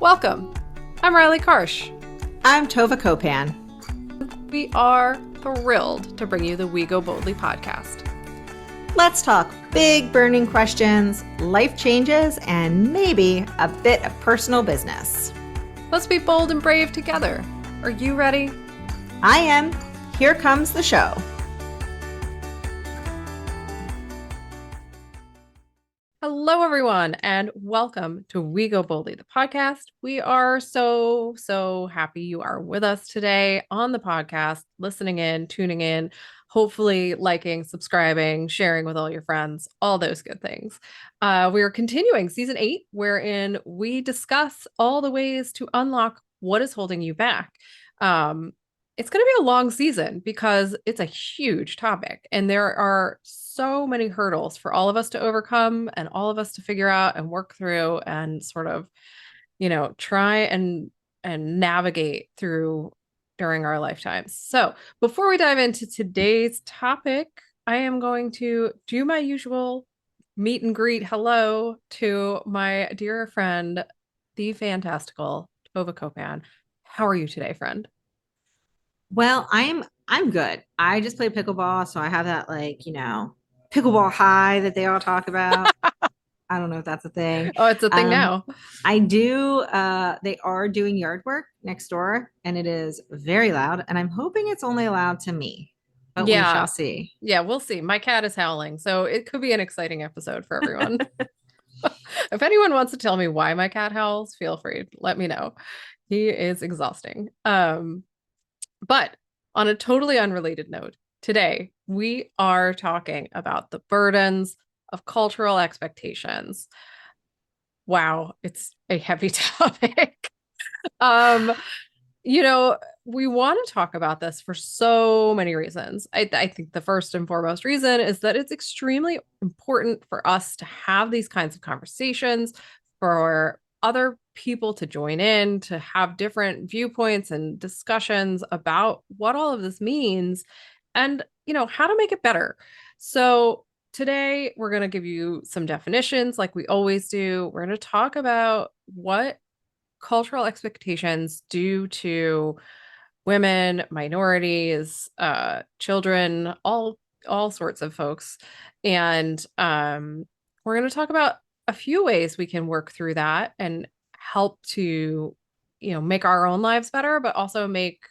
Welcome. I'm Riley Karsh. I'm Tova Kopan. We are thrilled to bring you the We Go Boldly podcast. Let's talk big burning questions, life changes, and maybe a bit of personal business. Let's be bold and brave together. Are you ready? I am. Here comes the show. Hello, everyone, and welcome to We Go Boldly, the podcast. We are so happy you are with us today on the podcast, listening in, tuning in, hopefully liking, subscribing, sharing with all your friends, all those good things. We are continuing season 8, wherein we discuss all the ways to unlock what is holding you back. It's going to be a long season because it's a huge topic and there are so many hurdles for all of us to overcome and all of us to figure out and work through and sort of, try and navigate through during our lifetimes. So before we dive into today's topic, I am going to do my usual meet and greet hello to my dear friend, the fantastical Tova Kopan. How are you today, friend? Well, I'm good. I just played pickleball, so I have that pickleball high that they all talk about. I don't know if that's a thing. Oh, it's a thing now. I do. They are doing yard work next door, and it is very loud. And I'm hoping it's only allowed to me, but we shall see. Yeah, we'll see. My cat is howling, so it could be an exciting episode for everyone. If anyone wants to tell me why my cat howls, feel free. Let me know. He is exhausting. But on a totally unrelated note, today we are talking about the burdens of cultural expectations. Wow, it's a heavy topic. um, we want to talk about this for so many reasons. I think the first and foremost reason is that it's extremely important for us to have these kinds of conversations, for other people to join in, to have different viewpoints and discussions about what all of this means and, how to make it better. So today we're going to give you some definitions like we always do. We're going to talk about what cultural expectations do to women, minorities, children, all sorts of folks. And we're going to talk about a few ways we can work through that and help to, make our own lives better, but also make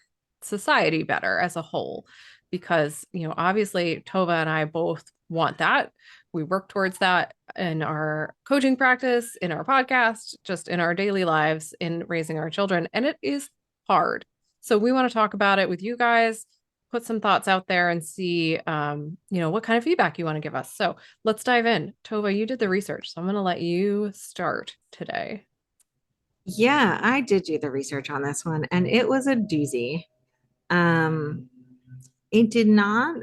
society better as a whole. Because, obviously Tova and I both want that. We work towards that in our coaching practice, in our podcast, just in our daily lives, in raising our children. And it is hard. So we want to talk about it with you guys, put some thoughts out there and see, what kind of feedback you want to give us. So let's dive in. Tova, you did the research, so I'm going to let you start today. Yeah, I did do the research on this one, and it was a doozy. It did not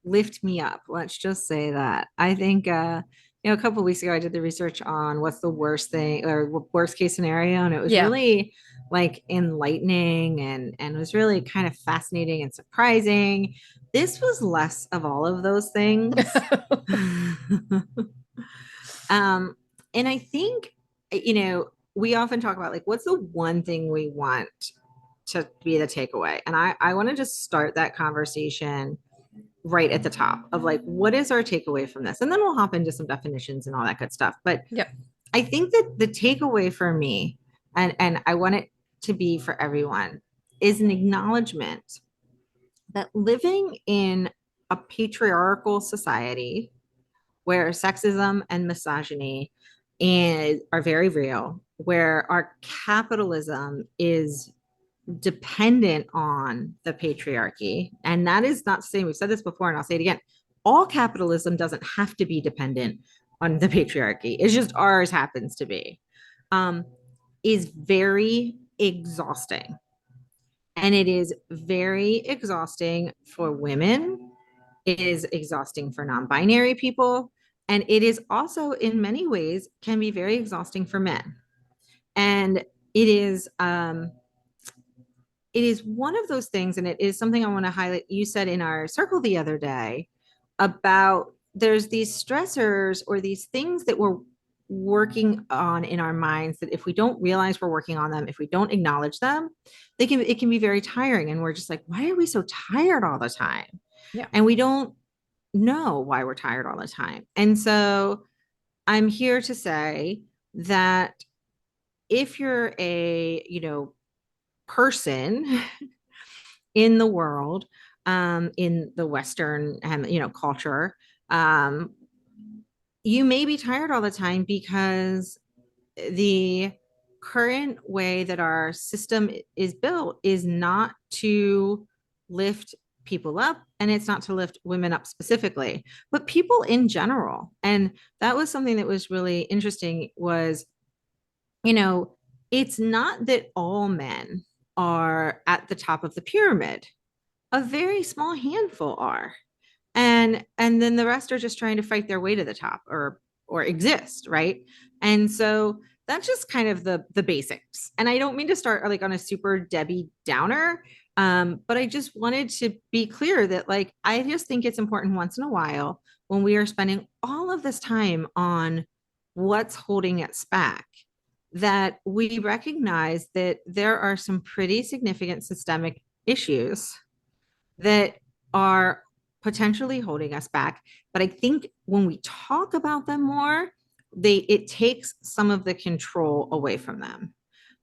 lift me up. Let's just say that. I think, a couple of weeks ago, I did the research on what's the worst thing or worst case scenario. And it was really like enlightening and was really kind of fascinating and surprising. This was less of all of those things. And I think, we often talk about like, what's the one thing we want to be the takeaway? And I want to just start that conversation right at the top of like, what is our takeaway from this? And then we'll hop into some definitions and all that good stuff. But I think that the takeaway for me, and I want it to be for everyone, is an acknowledgement that living in a patriarchal society where sexism and misogyny are very real, where our capitalism is dependent on the patriarchy. And that is not saying, we've said this before, and I'll say it again, all capitalism doesn't have to be dependent on the patriarchy. It's just ours happens to be, is very exhausting. And it is very exhausting for women. It is exhausting for non-binary people. And it is also, in many ways, can be very exhausting for men. And it is one of those things, and it is something I want to highlight. You said in our circle the other day about there's these stressors or these things that we're working on in our minds that if we don't realize we're working on them, if we don't acknowledge them, it can be very tiring. And we're just like, why are we so tired all the time? Yeah. And we don't know why we're tired all the time. And so I'm here to say that if you're a, person in the world, in the Western, culture, um, you may be tired all the time because the current way that our system is built is not to lift people up, and it's not to lift women up specifically, but people in general. And that was something that was really interesting was, you know, it's not that all men are at the top of the pyramid. A very small handful are. And then the rest are just trying to fight their way to the top or exist, right? And so that's just kind of the basics. And I don't mean to start like on a super Debbie Downer, but I just wanted to be clear that like I just think it's important once in a while when we are spending all of this time on what's holding us back, that we recognize that there are some pretty significant systemic issues that are potentially holding us back. But I think when we talk about them more, it takes some of the control away from them.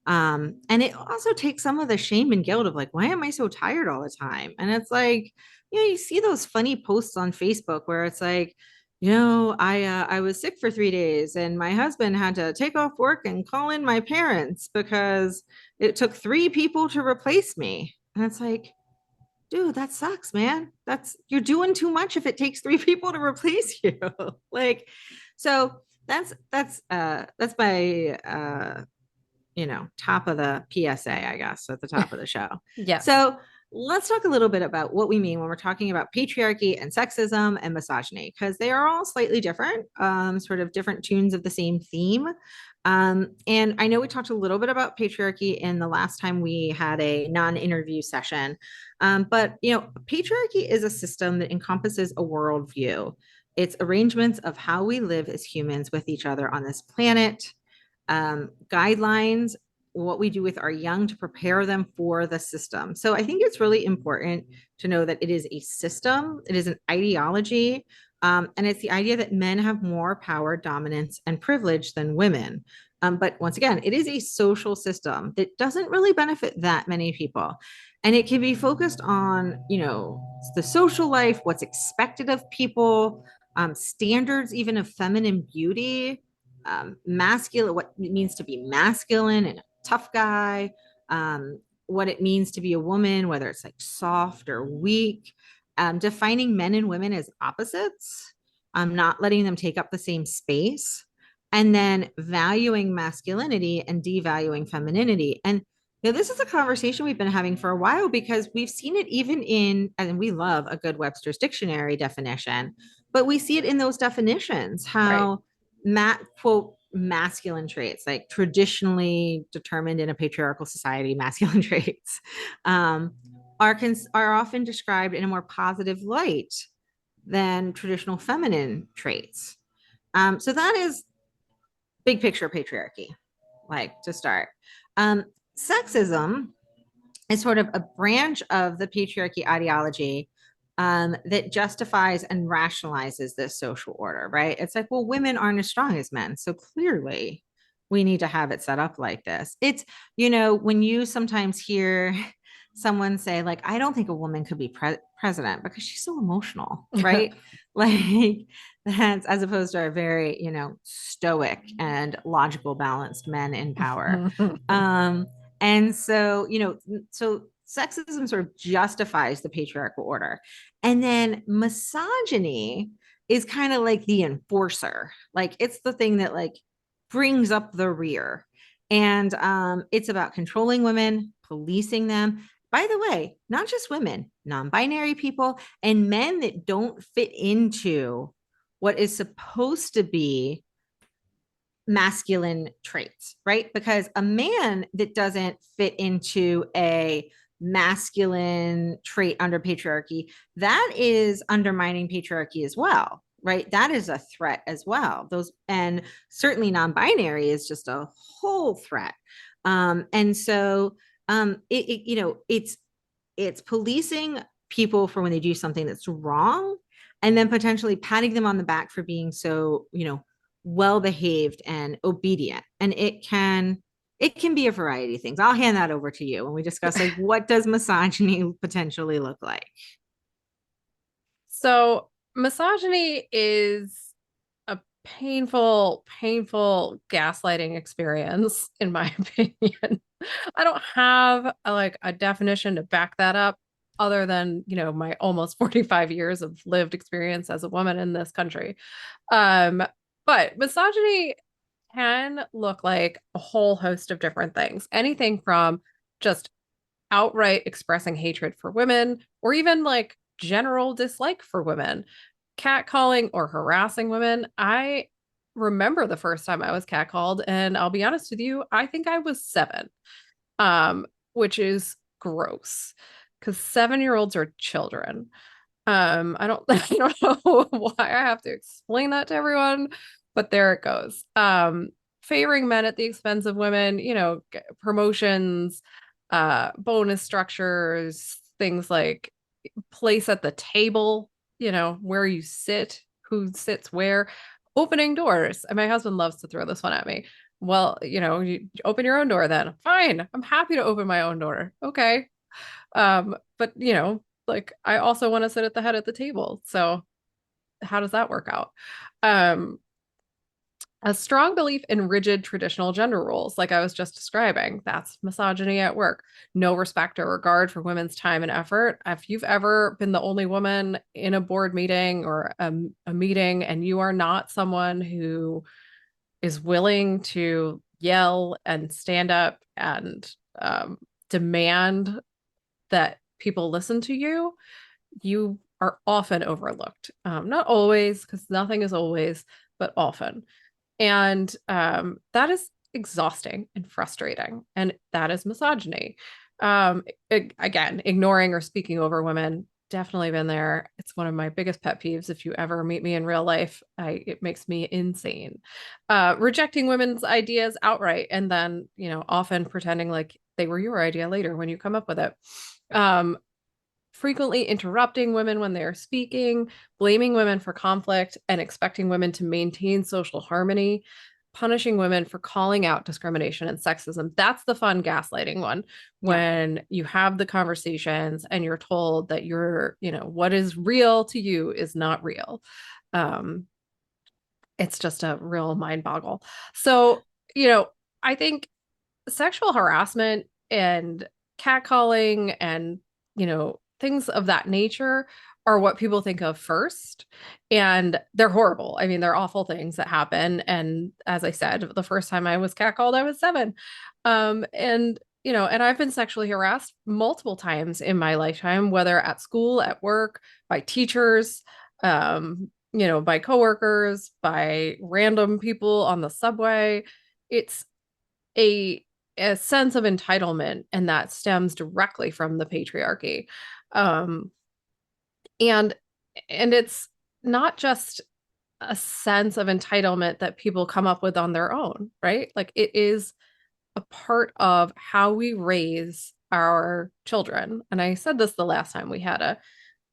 And it also takes some of the shame and guilt of like, why am I so tired all the time? And it's like, you see those funny posts on Facebook where it's like, I was sick for 3 days and my husband had to take off work and call in my parents because it took 3 people to replace me. And it's like, dude, that sucks, man. You're doing too much if it takes 3 people to replace you. Like, so that's my top of the PSA, I guess, at the top of the show. Yes. So let's talk a little bit about what we mean when we're talking about patriarchy and sexism and misogyny, because they are all slightly different, sort of different tunes of the same theme. And I know we talked a little bit about patriarchy in the last time we had a non-interview session, but patriarchy is a system that encompasses a worldview. It's arrangements of how we live as humans with each other on this planet, guidelines, what we do with our young to prepare them for the system. So I think it's really important to know that it is a system, it is an ideology, and it's the idea that men have more power, dominance, and privilege than women. But once again, it is a social system that doesn't really benefit that many people. And it can be focused on, the social life, what's expected of people, standards, even of feminine beauty, masculine, what it means to be masculine and a tough guy, what it means to be a woman, whether it's like soft or weak, defining men and women as opposites, not letting them take up the same space, and then valuing masculinity and devaluing femininity. And this is a conversation we've been having for a while because we've seen it even and we love a good Webster's dictionary definition, but we see it in those definitions, Right. how quote masculine traits, like traditionally determined in a patriarchal society, masculine traits, are often described in a more positive light than traditional feminine traits. So that is big picture patriarchy, like to start. Sexism is sort of a branch of the patriarchy ideology that justifies and rationalizes this social order, right? It's like, well, women aren't as strong as men. So clearly we need to have it set up like this. It's, when you sometimes hear someone say, like, I don't think a woman could be president because she's so emotional, right? Like, that's as opposed to our very, stoic and logical, balanced men in power. And so, so sexism sort of justifies the patriarchal order. And then misogyny is kind of like the enforcer. Like it's the thing that like brings up the rear. And it's about controlling women, policing them. By the way, not just women, non-binary people and men that don't fit into what is supposed to be masculine traits, right? Because a man that doesn't fit into a masculine trait under patriarchy, that is undermining patriarchy as well. right? That is a threat as well. Those, and certainly non-binary is just a whole threat. And so it's policing people for when they do something that's wrong, and then potentially patting them on the back for being so, well behaved and obedient. And it can be a variety of things. I'll hand that over to you when we discuss, like, what does misogyny potentially look like? So, misogyny is a painful, painful gaslighting experience, in my opinion. I don't have a definition to back that up other than, my almost 45 years of lived experience as a woman in this country. Um, but misogyny can look like a whole host of different things. Anything from just outright expressing hatred for women, or even like general dislike for women, catcalling or harassing women. I remember the first time I was catcalled, and I'll be honest with you, I think I was 7, which is gross because 7-year-olds are children. I don't I don't know why I have to explain that to everyone, but there it goes. Favoring men at the expense of women, promotions, bonus structures, things like place at the table, where you sit, who sits where, opening doors. And my husband loves to throw this one at me. Well, you open your own door then. Fine. I'm happy to open my own door. Okay. But like I also want to sit at the head of the table. So how does that work out? Um, a strong belief in rigid traditional gender roles, like I was just describing, that's misogyny at work. No respect or regard for women's time and effort. If you've ever been the only woman in a board meeting or a meeting and you are not someone who is willing to yell and stand up and demand that people listen to you, you are often overlooked. Not always, because nothing is always, but often. And that is exhausting and frustrating. And that is misogyny. Again, ignoring or speaking over women, definitely been there. It's one of my biggest pet peeves. If you ever meet me in real life, it makes me insane. Rejecting women's ideas outright, and then, often pretending like they were your idea later when you come up with it. Um, Frequently interrupting women when they are speaking, blaming women for conflict, and expecting women to maintain social harmony, punishing women for calling out discrimination and sexism. That's the fun gaslighting one, Yeah. when you have the conversations and you're told that what is real to you is not real. Um, it's just a real mind boggle. So, I think sexual harassment and catcalling and, things of that nature are what people think of first. And they're horrible. I mean, they're awful things that happen. And as I said, the first time I was catcalled, I was 7. And I've been sexually harassed multiple times in my lifetime, whether at school, at work, by teachers, by coworkers, by random people on the subway. It's a a sense of entitlement, and that stems directly from the patriarchy. Um, and and it's not just a sense of entitlement that people come up with on their own, right? Like it is a part of how we raise our children. And I said this the last time we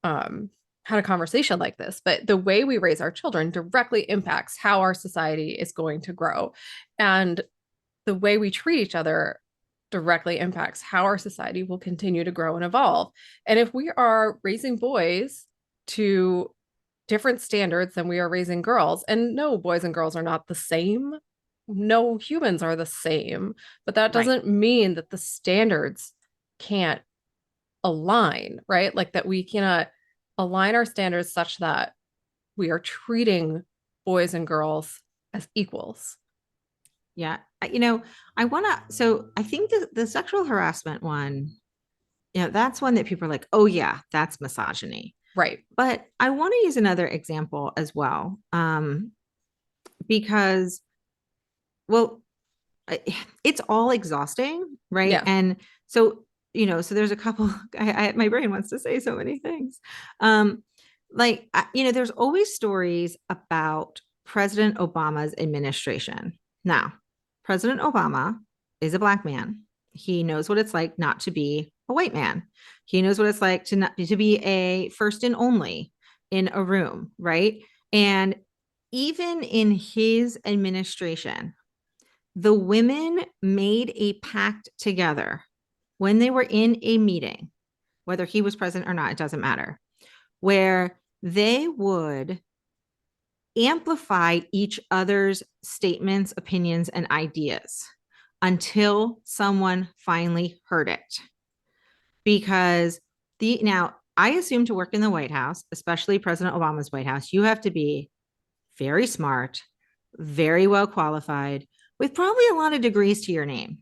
um had a conversation like this, but the way we raise our children directly impacts how our society is going to grow. And the way we treat each other directly impacts how our society will continue to grow and evolve. And if we are raising boys to different standards than we are raising girls, and no, boys and girls are not the same, no humans are the same, but that Right. doesn't mean that the standards can't align, right? Like that we cannot align our standards such that we are treating boys and girls as equals. Yeah. I want to, so I think the sexual harassment one, that's one that people are like, oh, yeah, that's misogyny. Right. But I want to use another example as well, because, well, it's all exhausting, right? Yeah. And so, so there's a couple, my brain wants to say so many things. like, there's always stories about President Obama's administration. Now, President Obama is a Black man. He knows what it's like not to be a white man. He knows what it's like to be a first and only in a room, right? And even in his administration, the women made a pact together when they were in a meeting, whether he was present or not, it doesn't matter, where they would amplify each other's statements, opinions, and ideas until someone finally heard it. Because now I assume to work in the White House, especially President Obama's White House, you have to be very smart, very well qualified, with probably a lot of degrees to your name.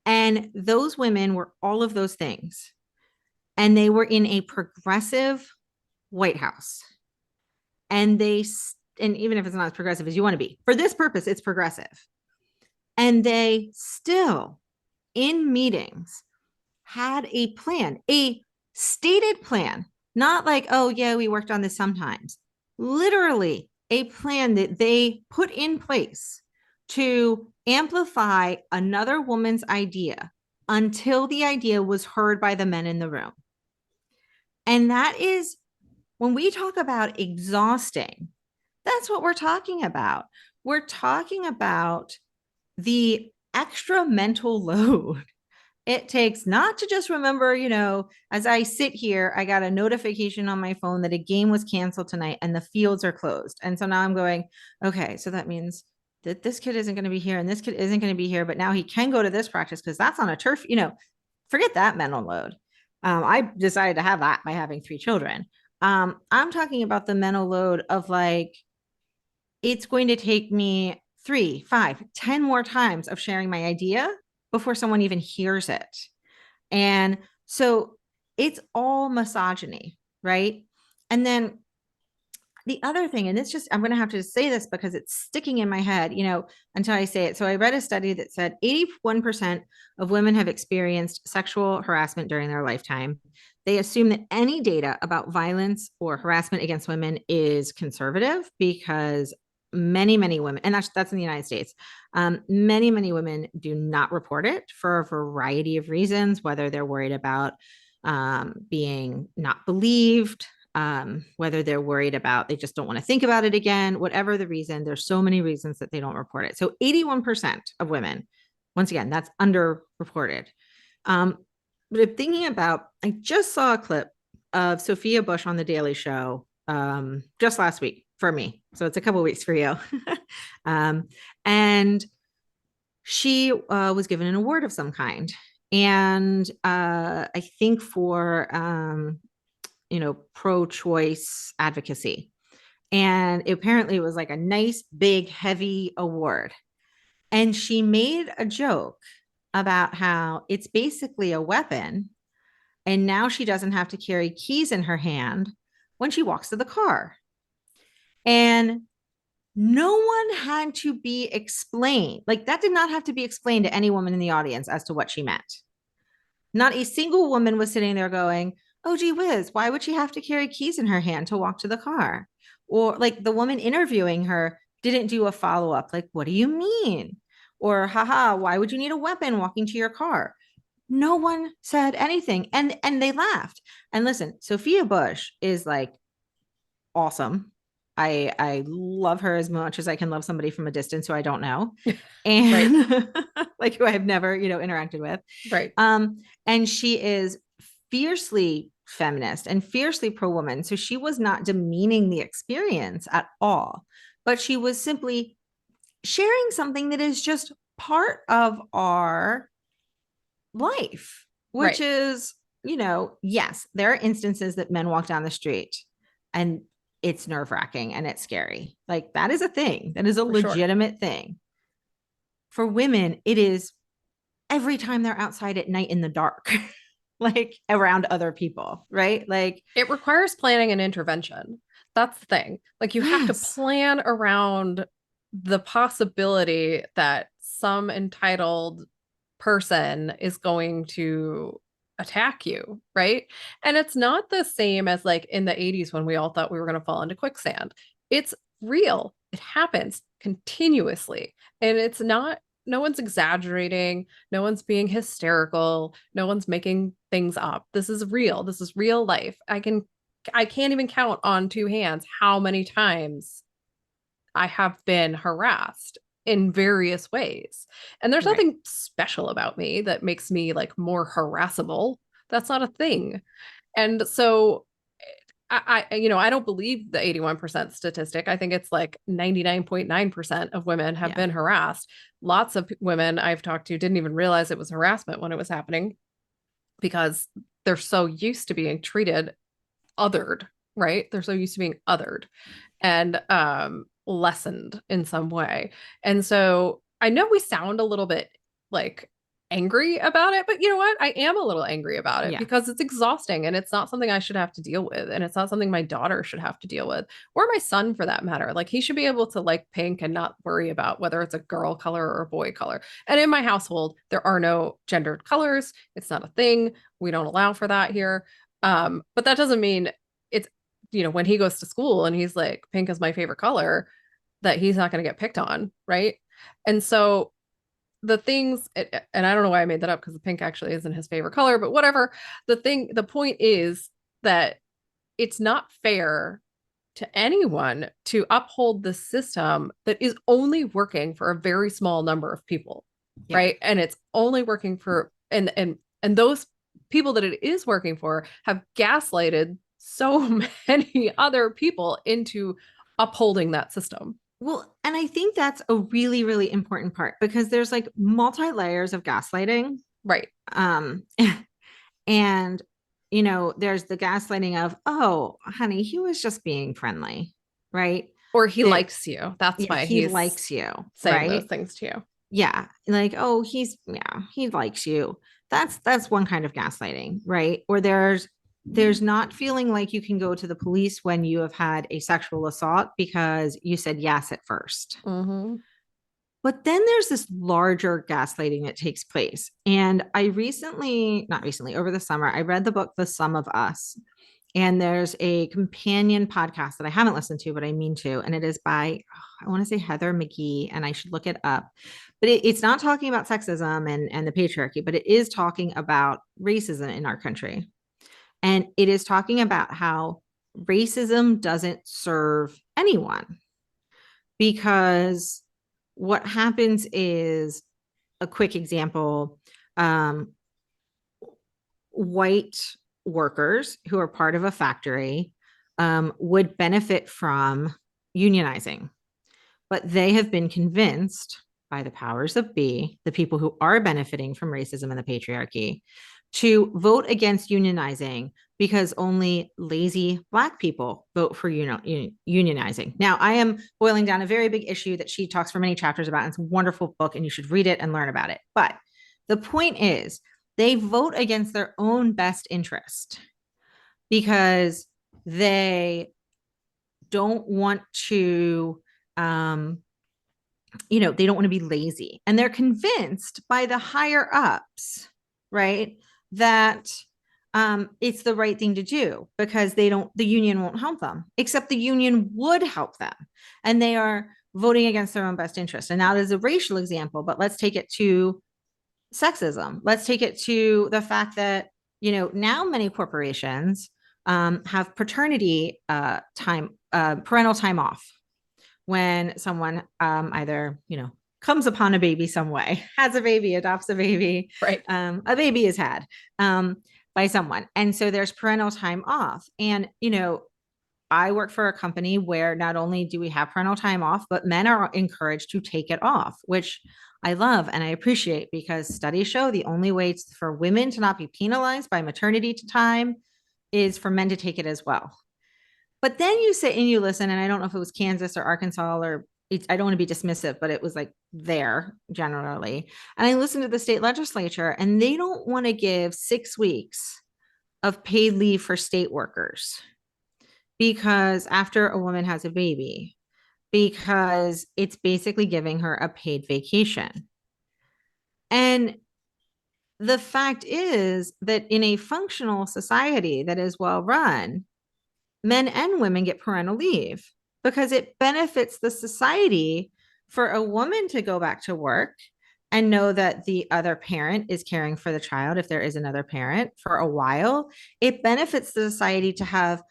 And those women were all of those things. And they were in a progressive White House. And even if it's not as progressive as you want to be, for this purpose, it's progressive. And they still, in meetings, had a plan, a stated plan, not like, oh, yeah, we worked on this sometimes. Literally, a plan that they put in place to amplify another woman's idea until the idea was heard by the men in the room. And that is, when we talk about exhausting, that's what we're talking about. We're talking about the extra mental load it takes not to just remember, as I sit here, I got a notification on my phone that a game was canceled tonight and the fields are closed. And so now I'm going, okay, so that means that this kid isn't going to be here and this kid isn't going to be here, but now he can go to this practice because that's on a turf, forget that mental load. I decided to have that by having 3 children. I'm talking about the mental load of like, it's going to take me 3, 5, 10 more times of sharing my idea before someone even hears it. And so it's all misogyny, right? And then the other thing, and it's just, I'm going to have to say this because it's sticking in my head, until I say it. So I read a study that said 81% of women have experienced sexual harassment during their lifetime. They assume that any data about violence or harassment against women is conservative because many women, and that's in the United States, many women do not report it for a variety of reasons, whether they're worried about being not believed, whether they're worried about they just don't want to think about it again, whatever the reason. There's so many reasons that they don't report it. So 81% of women, once again, that's underreported. But I'm thinking about, I just saw a clip of Sophia Bush on The Daily Show just last week for me. So it's a couple of weeks for you. And she was given an award of some kind. And I think for, pro-choice advocacy. And apparently it was like a nice, big, heavy award. And she made a joke about how it's basically a weapon. And now she doesn't have to carry keys in her hand when she walks to the car. And no one had to be explained. Like that did not have to be explained to any woman in the audience as to what she meant. Not a single woman was sitting there going, oh, gee whiz, why would she have to carry keys in her hand to walk to the car? Or like the woman interviewing her didn't do a follow up, like, what do you mean? Or, haha, why would you need a weapon walking to your car? No one said anything. And they laughed. And listen, Sophia Bush is like awesome. I love her as much as I can love somebody from a distance who I don't know. And right. Like who I've never, interacted with. Right. And she is fiercely feminist and fiercely pro-woman. So she was not demeaning the experience at all, but she was simply sharing something that is just part of our life, which right. is, yes, there are instances that men walk down the street and it's nerve-wracking and it's scary. Like that is a thing. That is a legitimate thing. For women, it is every time they're outside at night in the dark. Like around other people, right? Like it requires planning and intervention. That's the thing. Like you have to plan around the possibility that some entitled person is going to attack you, right? And it's not the same as like in the 80s when we all thought we were going to fall into quicksand. It's real. It happens continuously. And it's not, no one's exaggerating, no one's being hysterical, no one's making things up. This is real. This is real life. I can't even count on two hands how many times I have been harassed in various ways. And there's Right. nothing special about me that makes me like more harassable. That's not a thing. And so I don't believe the 81% statistic. I think it's like 99.9% of women have Yeah. been harassed. Lots of women I've talked to didn't even realize it was harassment when it was happening because they're so used to being treated othered, right? They're so used to being othered and lessened in some way. And so I know we sound a little bit like angry about it, but you know what? I am a little angry about it Yeah. because it's exhausting and it's not something I should have to deal with. And it's not something my daughter should have to deal with, or my son for that matter. Like he should be able to like pink and not worry about whether it's a girl color or a boy color. And in my household, there are no gendered colors. It's not a thing. We don't allow for that here. But that doesn't mean it's when he goes to school and he's like, pink is my favorite color, that he's not going to get picked on, right? And so the things, and I don't know why I made that up because the pink actually isn't his favorite color, but whatever. The point is that it's not fair to anyone to uphold the system that is only working for a very small number of people, Yeah. right? And it's only working for and those people that it is working for have gaslighted so many other people into upholding that system. Well, and I think that's a really, really important part because there's like multi layers of gaslighting. Right. Um, and there's the gaslighting of, oh, honey, he was just being friendly, right? Or he That likes you. That's yeah, why he he's likes you, saying those right? things to you. Yeah, like, oh, he likes you. That's one kind of gaslighting, right? Or there's not feeling like you can go to the police when you have had a sexual assault because you said yes at first. Mm-hmm. But then there's this larger gaslighting that takes place. And not recently, over the summer, I read the book The Sum of Us. And there's a companion podcast that I haven't listened to, but I mean to. And it is by, I want to say Heather McGee, and I should look it up. But it's not talking about sexism and the patriarchy, but it is talking about racism in our country. And it is talking about how racism doesn't serve anyone because what happens is a quick example, um, white workers who are part of a factory would benefit from unionizing, but they have been convinced by the powers of be, the people who are benefiting from racism and the patriarchy, to vote against unionizing because only lazy Black people vote for unionizing. Now, I am boiling down a very big issue that she talks for many chapters about. And it's a wonderful book, and you should read it and learn about it. But the point is, they vote against their own best interest because they don't want to they don't want to be lazy, and they're convinced by the higher ups, right, that it's the right thing to do because the union won't help them, except the union would help them, and they are voting against their own best interest. And now there's a racial example, but let's take it to sexism. Let's take it to the fact that now many corporations have paternity parental time off when someone either comes upon a baby some way, has a baby, adopts a baby, Right. a baby is had by someone, and so there's parental time off. And I work for a company where not only do we have parental time off, but men are encouraged to take it off, which I love and I appreciate, because studies show the only way for women to not be penalized by maternity time is for men to take it as well. But then you sit and you listen, and I don't know if it was Kansas or Arkansas, or I don't want to be dismissive, but it was like there generally. And I listened to the state legislature, and they don't want to give 6 weeks of paid leave for state workers because after a woman has a baby, because it's basically giving her a paid vacation. And the fact is that in a functional society that is well run, men and women get parental leave because it benefits the society for a woman to go back to work and know that the other parent is caring for the child if there is another parent for a while. It benefits the society to have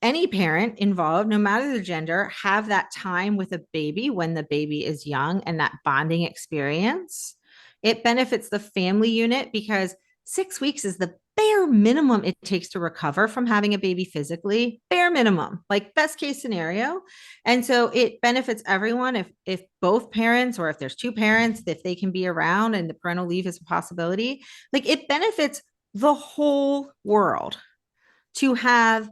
any parent involved, no matter the gender, have that time with a baby when the baby is young and that bonding experience. It benefits the family unit because 6 weeks is the bare minimum it takes to recover from having a baby physically, bare minimum, like best case scenario. And so it benefits everyone if both parents, or if there's two parents, if they can be around and the parental leave is a possibility. Like, it benefits the whole world to have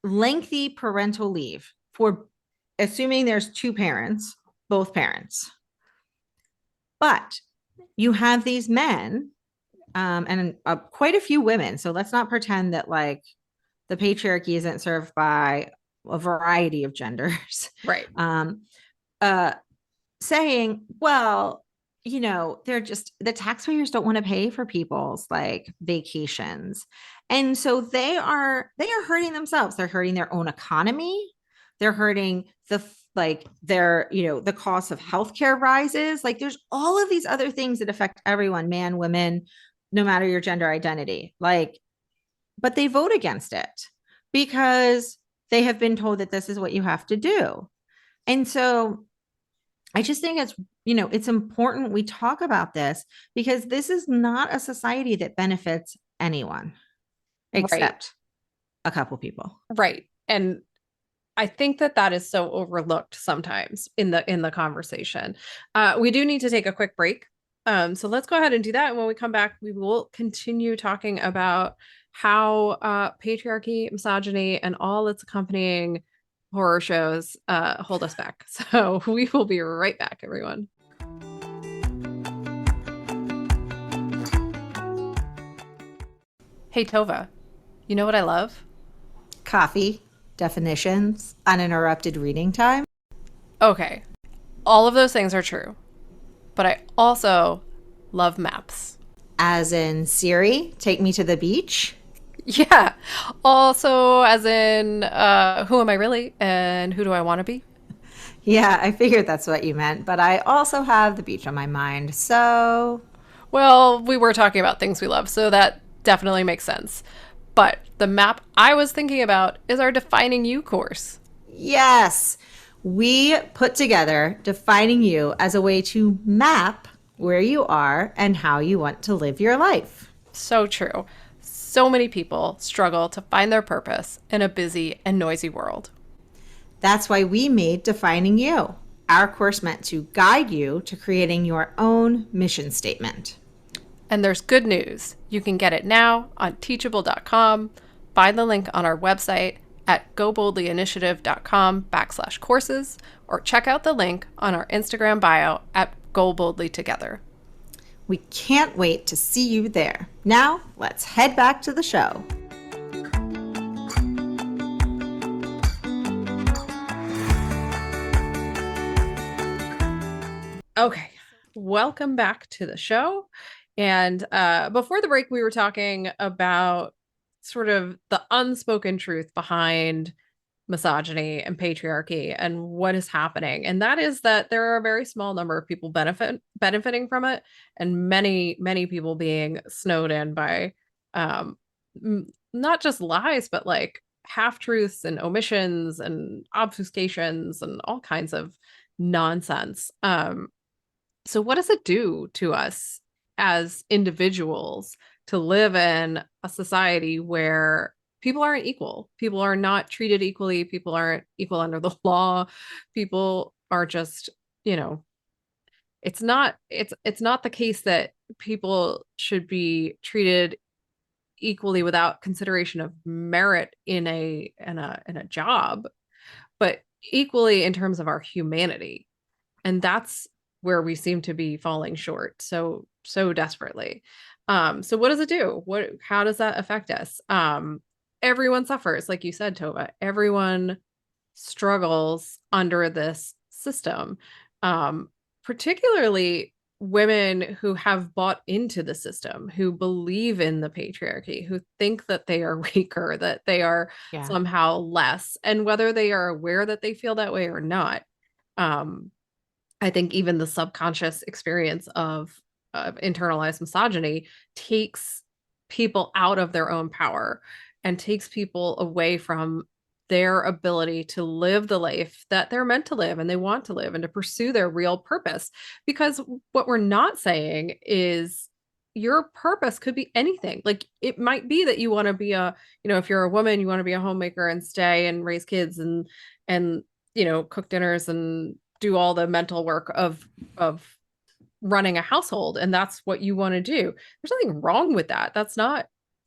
lengthy parental leave for, assuming there's two parents, both parents. But you have these men, and quite a few women. So let's not pretend that like the patriarchy isn't served by a variety of genders. Right. Uh, saying, well, they're just, the taxpayers don't want to pay for people's like vacations. And so they are hurting themselves. They're hurting their own economy. They're hurting the cost of healthcare rises. Like, there's all of these other things that affect everyone, man, women, no matter your gender identity. Like, but they vote against it because they have been told that this is what you have to do. And so I just think it's important we talk about this because this is not a society that benefits anyone Right. except a couple people. Right. And I think that is so overlooked sometimes in the conversation. We do need to take a quick break. So let's go ahead and do that. And when we come back, we will continue talking about how patriarchy, misogyny, and all its accompanying horror shows hold us back. So we will be right back, everyone. Hey, Tova, you know what I love? Coffee, definitions, uninterrupted reading time. Okay, all of those things are true, but I also love maps. As in Siri, take me to the beach. Yeah. Also, as in, who am I really and who do I want to be? Yeah, I figured that's what you meant, but I also have the beach on my mind. So, Well, we were talking about things we love, so that definitely makes sense. But the map I was thinking about is our Defining You course. yes, we put together defining you as a way to map where you are and how you want to live your life. So true. So many people struggle to find their purpose in a busy and noisy world. That's why we made Defining You, our course meant to guide you to creating your own mission statement. And there's good news. You can get it now on teachable.com. Find the link on our website at goboldlyinitiative.com/courses, or check out the link on our Instagram bio at Go Boldly Together. We can't wait to see you there. Now, let's head back to the show. Okay, welcome back to the show. And before the break, we were talking about sort of the unspoken truth behind misogyny and patriarchy and what is happening. And that is that there are a very small number of people benefiting from it, and many people being snowed in by um, not just lies, but like half truths and omissions and obfuscations and all kinds of nonsense. So what does it do to us as individuals to live in a society where people aren't equal? People are not treated equally. People aren't equal under the law. People are just, you know, it's not the case that people should be treated equally without consideration of merit in a job, but equally in terms of our humanity. And that's where we seem to be falling short so desperately. So what does it do? How does that affect us? Everyone suffers, like you said, Tova. Everyone struggles under this system. Particularly women who have bought into the system, who believe in the patriarchy, who think that they are weaker, that they are Yeah. somehow less, and whether they are aware that they feel that way or not. Um, I think even the subconscious experience of internalized misogyny takes people out of their own power and takes people away from their ability to live the life that they're meant to live and they want to live and to pursue their real purpose. Because what we're not saying is your purpose could be anything. Like it might be that you want to be a, if you're a woman, you want to be a homemaker and stay and raise kids and cook dinners and do all the mental work of running a household and that's what you want to do. There's nothing wrong with that.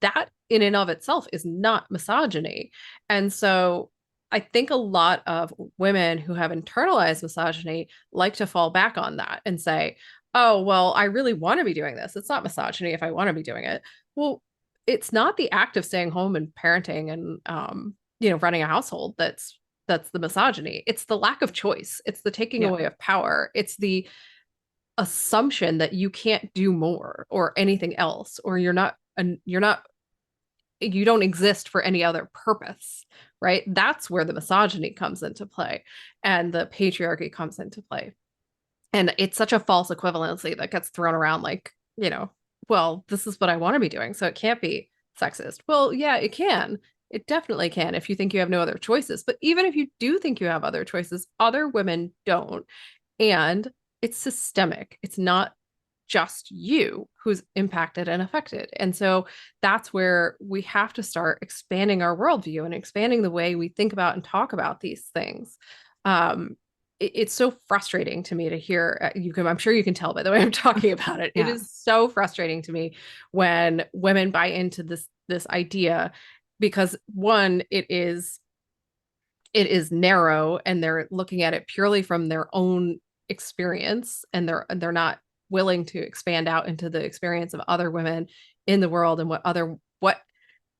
That in and of itself is not misogyny. And so I think a lot of women who have internalized misogyny like to fall back on that and say, oh, well, I really want to be doing this. It's not misogyny if I want to be doing it. Well, it's not the act of staying home and parenting and running a household that's the misogyny. It's the lack of choice. It's the taking Yeah. away of power. It's the assumption that you can't do more or anything else, or you don't exist for any other purpose, right? That's where the misogyny comes into play and the patriarchy comes into play. And it's such a false equivalency that gets thrown around like, well, this is what I want to be doing, so it can't be sexist. Well, yeah, it can. It definitely can if you think you have no other choices. But even if you do think you have other choices, other women don't. And it's systemic. It's not just you who's impacted and affected. And so that's where we have to start expanding our worldview and expanding the way we think about and talk about these things. It's so frustrating to me to hear I'm sure you can tell by the way I'm talking about it. It Yeah. is so frustrating to me when women buy into this idea because one, it is narrow and they're looking at it purely from their own experience and they're not willing to expand out into the experience of other women in the world and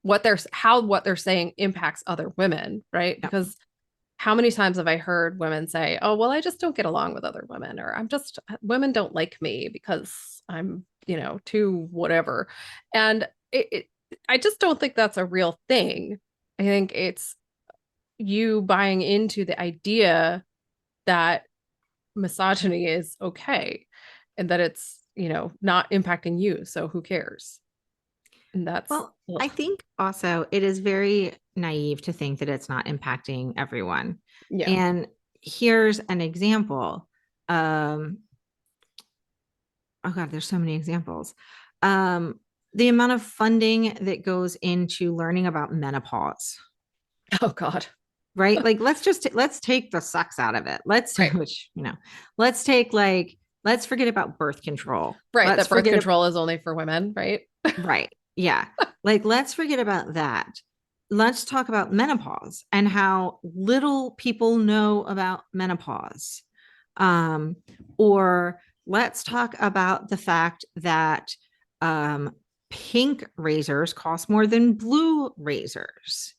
what they're saying impacts other women, right? Yeah. Because how many times have I heard women say, "Oh, well, I just don't get along with other women," or women don't like me because I'm, too whatever." And I just don't think that's a real thing. I think it's you buying into the idea that misogyny is okay and that it's, not impacting you. So who cares? And that's, Well, I ugh. think also it is very naive to think that it's not impacting everyone. Yeah. And here's an example. Oh God, there's so many examples. The amount of funding that goes into learning about menopause, Oh God. right? Like let's take the sex out of it. Right. Let's take let's forget about birth control. Right. Let's That birth forget control is only for women, right? right. Yeah. Like let's forget about that. Let's talk about menopause and how little people know about menopause. Um, or let's talk about the fact that pink razors cost more than blue razors,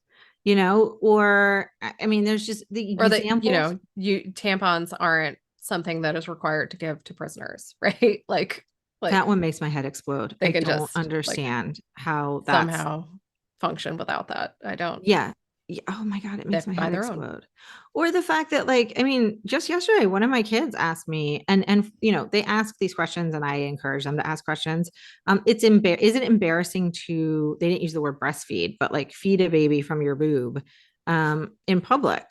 or I mean, there's just the Or that, examples. you tampons aren't something that is required to give to prisoners, right? Like That one makes my head explode. they I can don't just like understand how that's, somehow function without that. I don't. yeah. Yeah. Oh my God, it They makes have my to buy head their own. explode. Or the fact that, like, I mean, just yesterday, one of my kids asked me, and they ask these questions and I encourage them to ask questions. Is it embarrassing to, they didn't use the word breastfeed, but like feed a baby from your boob in public?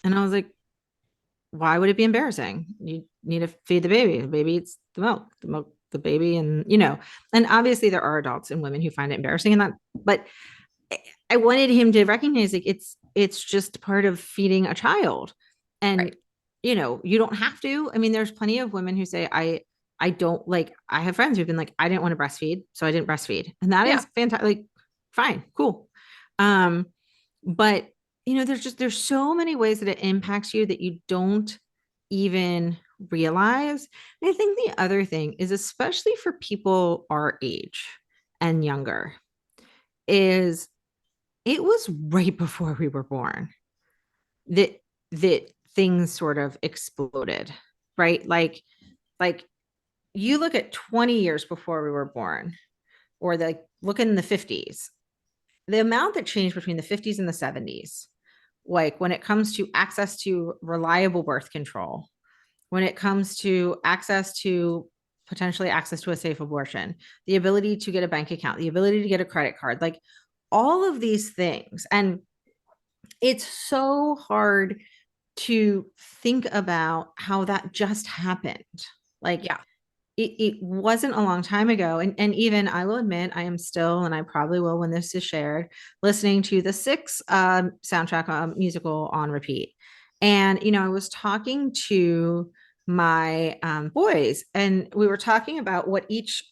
And I was like, why would it be embarrassing? You need to feed the baby. The baby eats the milk, the baby, and obviously there are adults and women who find it embarrassing and that, but I wanted him to recognize like it's just part of feeding a child. And Right. you don't have to. I mean, there's plenty of women who say I don't like, I have friends who've been like, I didn't want to breastfeed, so I didn't breastfeed. And that Yeah. is fantastic. Like, fine, cool. Um, but there's so many ways that it impacts you that you don't even realize. And I think the other thing is, especially for people our age and younger, is it was right before we were born that that things sort of exploded, right? Like you look at 20 years before we were born, or look in the 50s, the amount that changed between the 50s and the 70s, like when it comes to access to reliable birth control, when it comes to potentially access to a safe abortion, the ability to get a bank account, the ability to get a credit card, like all of these things. And it's so hard to think about how that just happened. Like Yeah. it wasn't a long time ago. And even I will admit, I am still, and I probably will when this is shared, listening to the Six soundtrack musical on repeat. And, I was talking to my boys, and we were talking about what each,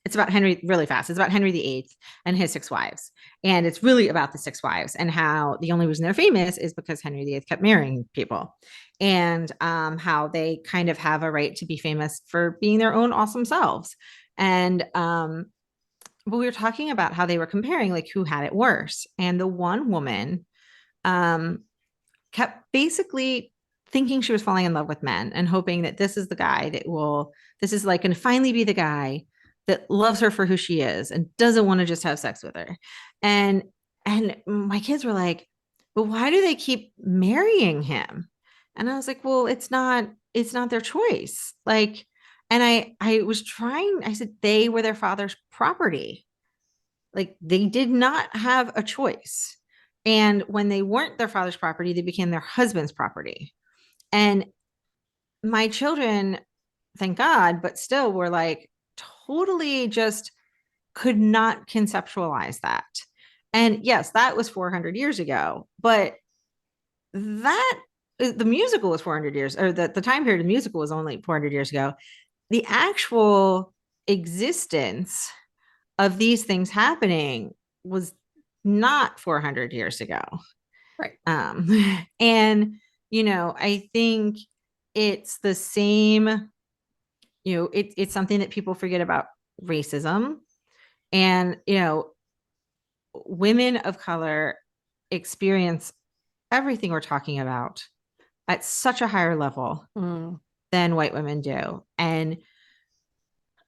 it's about Henry, really fast. It's about Henry VIII and his six wives. And it's really about the six wives and how the only reason they're famous is because Henry VIII kept marrying people, and how they kind of have a right to be famous for being their own awesome selves. And but we were talking about how they were comparing like who had it worse. And the one woman um, kept basically thinking she was falling in love with men and hoping that this is the guy this is like going to finally be the guy that loves her for who she is and doesn't want to just have sex with her. And my kids were like, but why do they keep marrying him? And I was like, well, it's not their choice. Like, and I was trying, I said they were their father's property. Like they did not have a choice. And when they weren't their father's property, they became their husband's property. And my children, thank God, but still were like totally just could not conceptualize that. And yes, that was 400 years ago, but that the musical was 400 years, or the time period of the musical was only 400 years ago. The actual existence of these things happening was not 400 years ago. Right. And, I think it's the same, it's something that people forget about racism. And, women of color experience everything we're talking about at such a higher level Mm. than white women do. And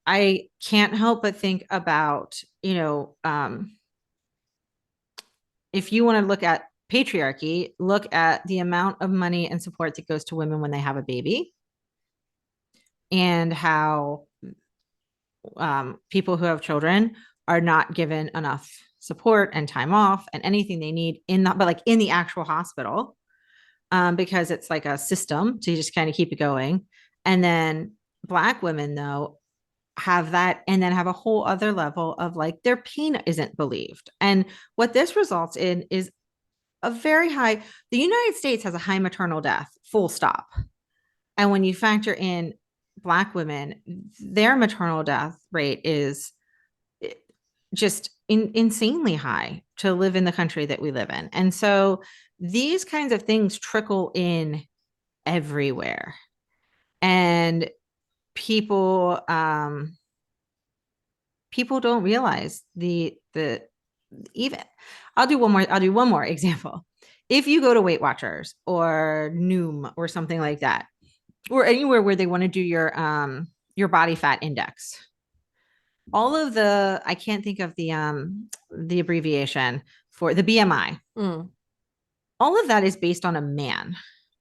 I can't help but think about, if you want to look at patriarchy, look at the amount of money and support that goes to women when they have a baby, and how people who have children are not given enough support and time off and anything they need but like in the actual hospital, because it's like a system to just kind of keep it going. And then Black women, though, have that and then have a whole other level of like their pain isn't believed. And what this results in is the United States has a high maternal death, full stop. And when you factor in Black women, their maternal death rate is just insanely high to live in the country that we live in. And so these kinds of things trickle in everywhere. And people people don't realize the even I'll do one more example. If you go to Weight Watchers or Noom or something like that, or anywhere where they want to do your body fat index, all of I can't think of the abbreviation for the BMI. Mm. All of that is based on a man.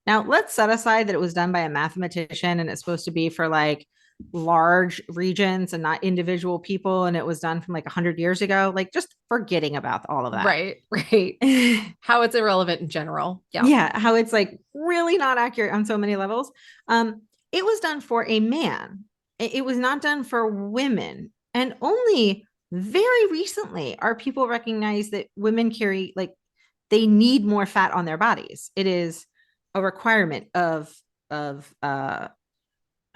Now, let's set aside that it was done by a mathematician and it's supposed to be for like large regions and not individual people, and it was done from like 100 years ago. Like, just forgetting about all of that. Right. Right. How it's irrelevant in general. Yeah. Yeah, how it's like really not accurate on so many levels. It was done for a man. It was not done for women. And only very recently are people recognize that women carry like they need more fat on their bodies. It is a requirement of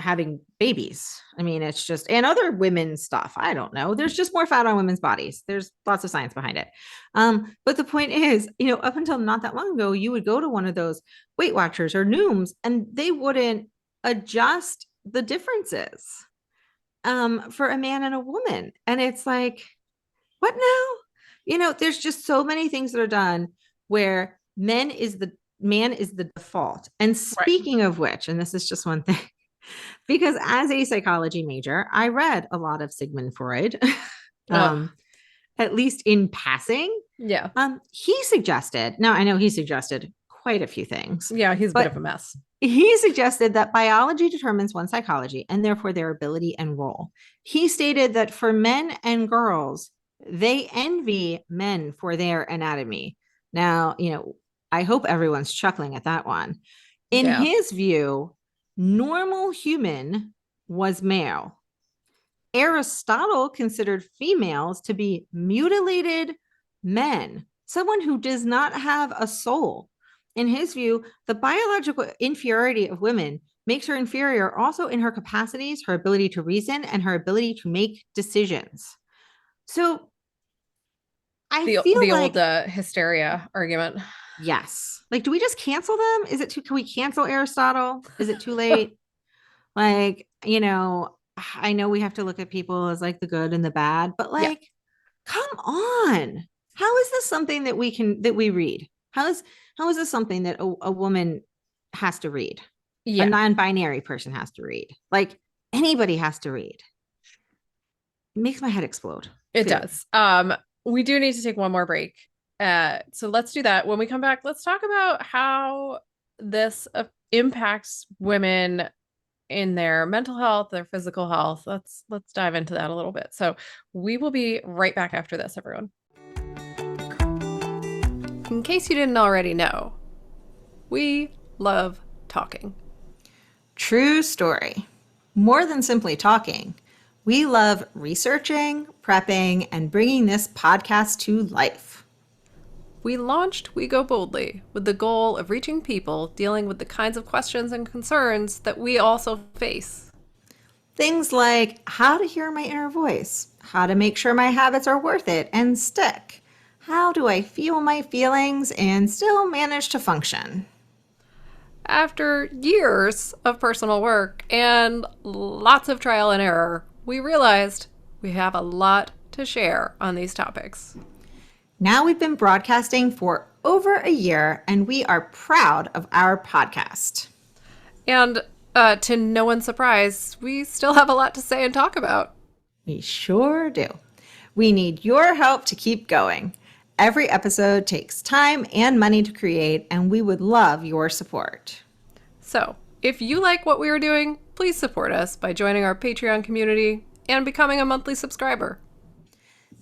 having babies. I mean, it's just, and other women's stuff. I don't know. There's just more fat on women's bodies. There's lots of science behind it. But the point is, up until not that long ago, you would go to one of those Weight Watchers or Nooms, and they wouldn't adjust the differences for a man and a woman. And it's like, what now? There's just so many things that are done where man is the default. And Right. speaking of which, and this is just one thing, Because as a psychology major, I read a lot of Sigmund Freud, Oh, um, at least in passing. yeah. He suggested, now I know he suggested quite a few things, Yeah, he's a bit of but a mess. he suggested that biology determines one's psychology and therefore their ability and role. He stated that for men and girls, they envy men for their anatomy. Now, I hope everyone's chuckling at that one. In Yeah. his view, normal human was male. Aristotle considered females to be mutilated men, someone who does not have a soul. In his view, the biological inferiority of women makes her inferior also in her capacities, her ability to reason, and her ability to make decisions. So I feel The old like, hysteria argument. yes. Like, do we just cancel them? Can we cancel Aristotle? Is it too late? Like, I know we have to look at people as like the good and the bad, but Yeah. like, come on. How is this something that we read? How is this something that a woman has to read? A Yeah, non-binary person has to read. Like anybody has to read. It makes my head explode. it Clearly. does. We do need to take one more break. So let's do that. When we come back, let's talk about how this impacts women in their mental health, their physical health. Let's dive into that a little bit. So we will be right back after this, everyone. In case you didn't already know, we love talking. True story. More than simply talking, we love researching, prepping, and bringing this podcast to life. We launched We Go Boldly with the goal of reaching people dealing with the kinds of questions and concerns that we also face. Things like how to hear my inner voice, how to make sure my habits are worth it and stick, how do I feel my feelings and still manage to function. After years of personal work and lots of trial and error, we realized we have a lot to share on these topics. Now we've been broadcasting for over a year and we are proud of our podcast. And to no one's surprise, we still have a lot to say and talk about. We sure do. We need your help to keep going. Every episode takes time and money to create, and we would love your support. So, if you like what we are doing, please support us by joining our Patreon community and becoming a monthly subscriber.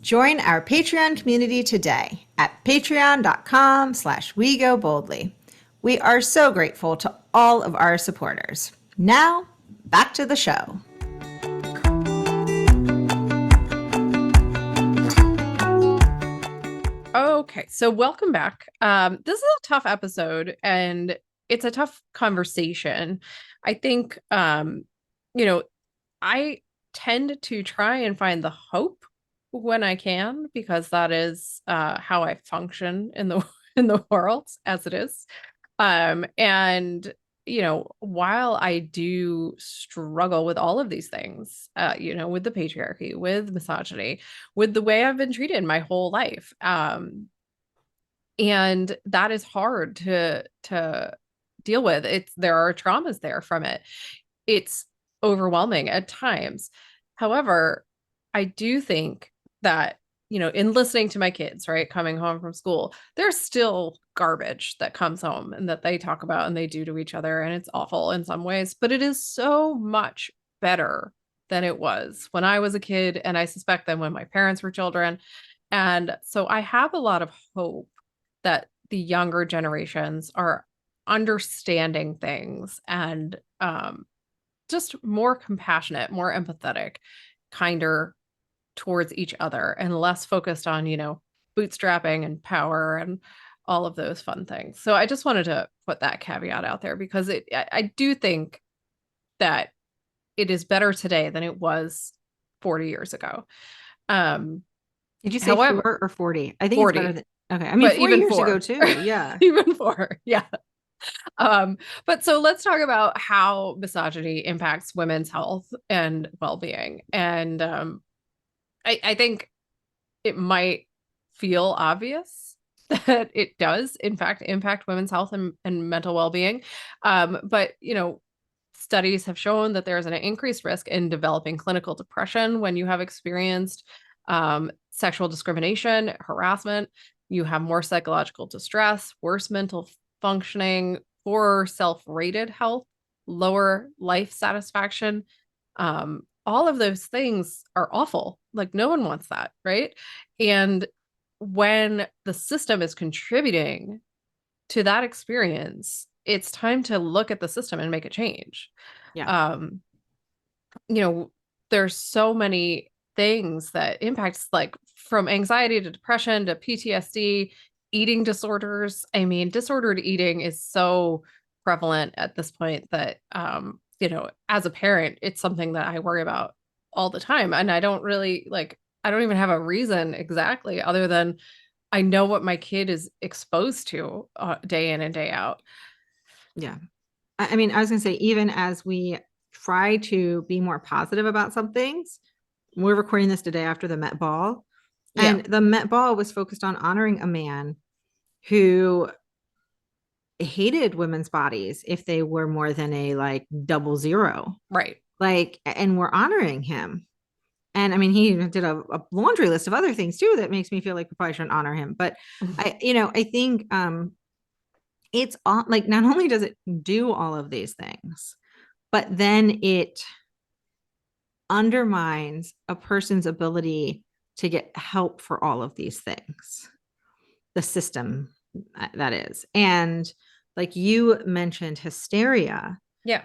Join our Patreon community today at patreon.com/wegoboldly. We are so grateful to all of our supporters. Now, back to the show. Okay, so welcome back. This is a tough episode and it's a tough conversation. I think, I tend to try and find the hope when I can because that is how I function in the in the world as it is. And while I do struggle with all of these things, with the patriarchy, with misogyny, with the way I've been treated my whole life, and that is hard to deal with. There are traumas there from it. It's overwhelming at times. However, I do think that, in listening to my kids, right, coming home from school, there's still garbage that comes home and that they talk about and they do to each other. And it's awful in some ways, but it is so much better than it was when I was a kid. And I suspect than when my parents were children. And so I have a lot of hope that the younger generations are understanding things and just more compassionate, more empathetic, kinder towards each other and less focused on, bootstrapping and power and all of those fun things. So I just wanted to put that caveat out there because I do think that it is better today than it was 40 years ago. Um, Did you say However, 4 or 40? I think it's better 40, than, okay. I mean, but 4 even years ago four, too. Yeah. even four. Yeah. But so let's talk about how misogyny impacts women's health and well-being. And I think it might feel obvious that it does, in fact, impact women's health and mental well-being. But studies have shown that there's an increased risk in developing clinical depression when you have experienced sexual discrimination, harassment. You have more psychological distress, worse mental functioning, poorer self-rated health, lower life satisfaction. All of those things are awful. Like, no one wants that, right? And when the system is contributing to that experience, it's time to look at the system and make a change. Yeah. Um, you know, there's so many things that impacts, like from anxiety to depression to PTSD, eating disorders. I mean, disordered eating is so prevalent at this point that as a parent, it's something that I worry about all the time. And I don't even have a reason exactly other than I know what my kid is exposed to day in and day out. Yeah. I mean, I was going to say, even as we try to be more positive about some things, we're recording this today after the Met Ball. Yeah, And the Met Ball was focused on honoring a man who hated women's bodies if they were more than a like 00. right. Like, and we're honoring him. And I mean, he did a laundry list of other things too that makes me feel like we probably shouldn't honor him. But I think it's all like, not only does it do all of these things, but then it undermines a person's ability to get help for all of these things, the system that is. And like you mentioned, hysteria. Yeah,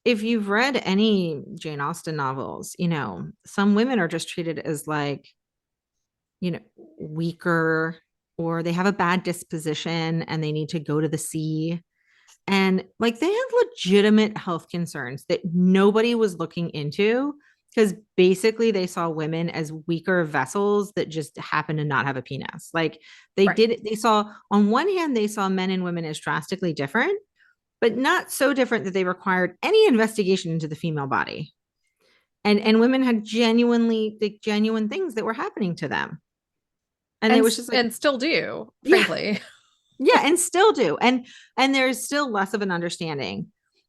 If you've read any Jane Austen novels, some women are just treated as like, weaker, or they have a bad disposition and they need to go to the sea. And like they have legitimate health concerns that nobody was looking into, because basically they saw women as weaker vessels that just happen to not have a penis. Like right. they saw, on one hand, they saw men and women as drastically different, but not so different that they required any investigation into the female body. And women had genuine things that were happening to them. And it And was just like, and still do, yeah, frankly. yeah, and still do. And there's still less of an understanding.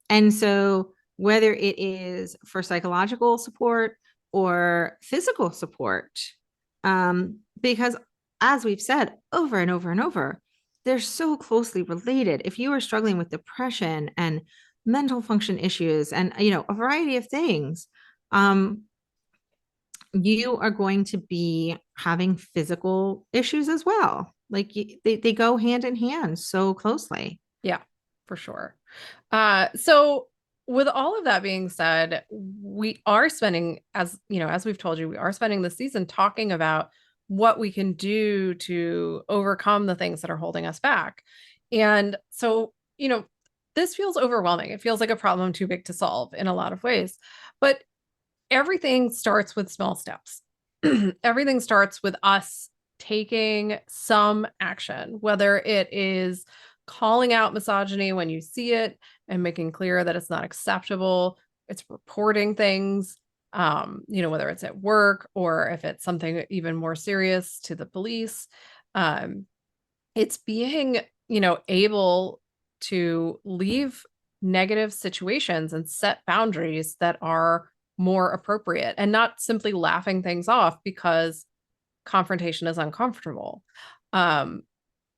And so whether it is for psychological support or physical support, because as we've said over and over and over, they're so closely related. If you are struggling with depression and mental function issues and a variety of things, um, you are going to be having physical issues as well. Like they go hand in hand so closely. Yeah, for sure. So with all of that being said, we are spending, as we've told you, we are spending the season talking about what we can do to overcome the things that are holding us back. And so, this feels overwhelming. It feels like a problem too big to solve in a lot of ways. But everything starts with small steps. Everything starts with us taking some action, whether it is calling out misogyny when you see it and making clear that it's not acceptable. It's reporting things, whether it's at work or if it's something even more serious, to the police. Um, it's being, able to leave negative situations and set boundaries that are more appropriate and not simply laughing things off because confrontation is uncomfortable. Um,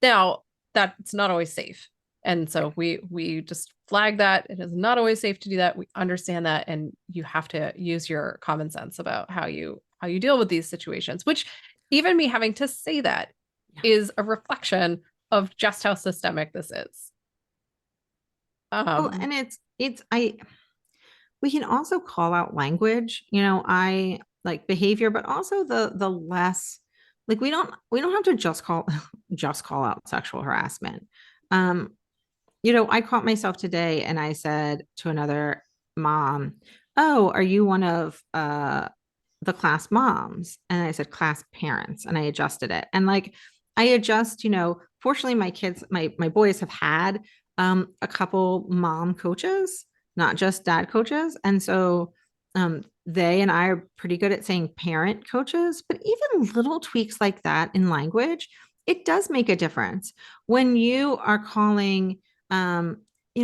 Now, that's not always safe. And so we just flag that it is not always safe to do that. We understand that, and you have to use your common sense about how you deal with these situations, which even me having to say that Yeah. is a reflection of just how systemic this is. Well, Um, and it's I we can also call out language. I like behavior, but also the less, like we don't have to just call out sexual harassment. Um, I caught myself today and I said to another mom, "Oh, are you one of the class moms?" And I said class parents, and I adjusted it. And like I adjust, fortunately my boys have had a couple mom coaches, not just dad coaches. And so they and I are pretty good at saying parent coaches, but even little tweaks like that in language, it does make a difference when you are calling,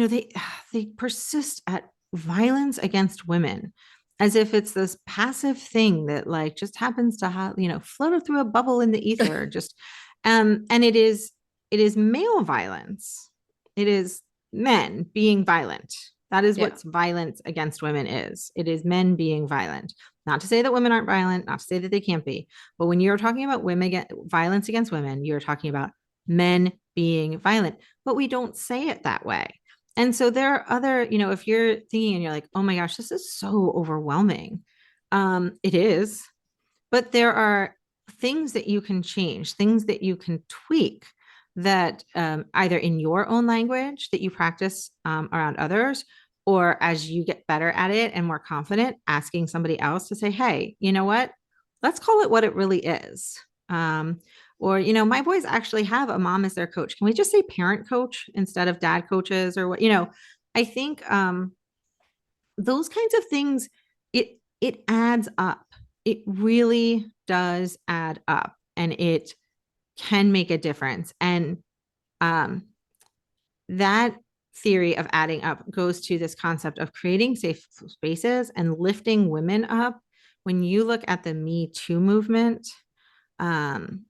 they they persist at violence against women as if it's this passive thing that like just happens to have, float through a bubble in the ether. Just and it is male violence. It is men being violent. That is Yeah. what violence against women is. It is men being violent. Not to say that women aren't violent, not to say that they can't be, but when you're talking about violence against women, you're talking about men being violent, but we don't say it that way. And so there are other, if you're thinking and you're like, oh my gosh, this is so overwhelming. It is, but there are things that you can change, things that you can tweak that either in your own language that you practice around others, or as you get better at it and more confident, asking somebody else to say, hey, you know what? Let's call it what it really is. Or, my boys actually have a mom as their coach. Can we just say parent coach instead of dad coaches or what? I think those kinds of things, it adds up. It really does add up, and it can make a difference. And um, that theory of adding up goes to this concept of creating safe spaces and lifting women up. When you look at the Me Too movement, um,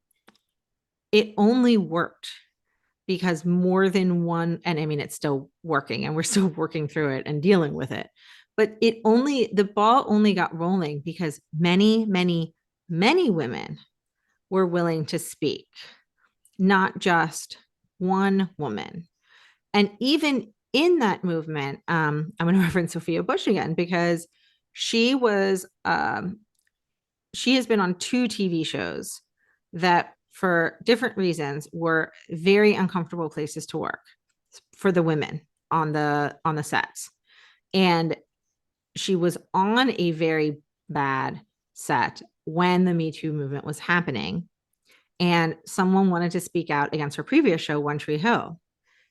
it only worked because more than one, and I mean, it's still working and we're still working through it and dealing with it. But the ball only got rolling because many, many, many women were willing to speak, not just one woman. And even in that movement, I'm going to reference Sophia Bush again because she was, she has been on two TV shows that for different reasons were very uncomfortable places to work for the women on the sets. And she was on a very bad set when the Me Too movement was happening. And someone wanted to speak out against her previous show, One Tree Hill.